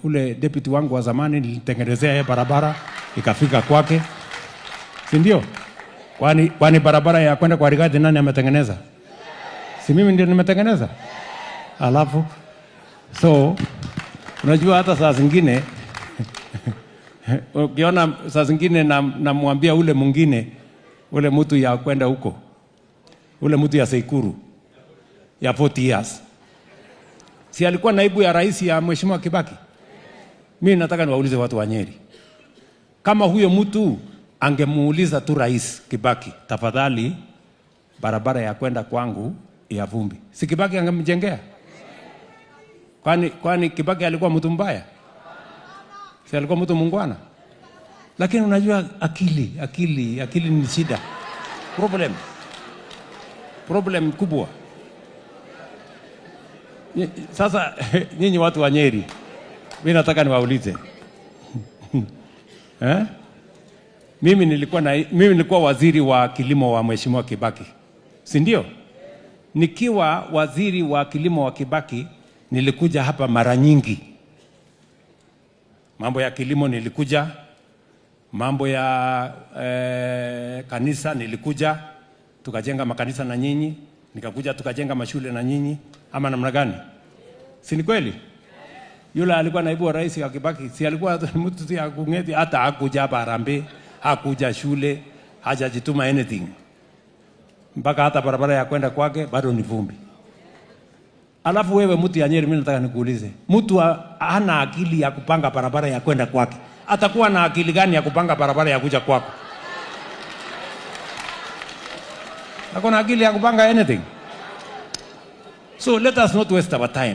Ule deputy wangu wa zamani nilitengenezea yeye barabara ikafika kwake, si ndio? Kwani barabara ya kwenda kwa Rigathi nani ametengeneza? Si mimi ndio nimetengeneza? Alafu so unajua hata saa zingine ukiona saa zingine namwambia ule mwingine, ule mtu ya kwenda huko, ule mtu ya Seikuru ya 40 years, si alikuwa naibu ya rais ya Mheshimiwa Kibaki? Mimi nataka niwaulize watu wa Nyeri, kama huyo mtu angemuuliza tu Rais Kibaki, tafadhali barabara ya kwenda kwangu ya vumbi, si Kibaki angemjengea? Kwani Kibaki alikuwa mtu mbaya? Si alikuwa mtu mungwana? Lakini unajua akili ni shida. Problem kubwa. Sasa nyinyi watu wa Nyeri, mimi nataka niwaulize. Mimi nilikuwa waziri wa kilimo wa Mheshimiwa Kibaki, si ndio? Nikiwa waziri wa kilimo wa Kibaki nilikuja hapa mara nyingi. Mambo ya kilimo nilikuja, mambo ya kanisa nilikuja, tukajenga makanisa na nyinyi, nikakuja tukajenga mashule na nyinyi, ama namna gani? Si ni kweli? Yule alikuwa naibu wa rais wa Kibaki, si alikuwa mtu ya kungeti, hata hakuja hapa Harambee, hakuja shule, hajajituma anything. Mpaka hata barabara ya kwenda kwake bado ni vumbi. Alafu wewe mtu ya Nyeri, mimi nataka nikuulize, mtu hana akili ya kupanga barabara ya kwenda kwake, atakuwa na akili gani ya kupanga barabara ya kuja kwako? Hakuna akili ya kupanga anything. So let us not waste our time.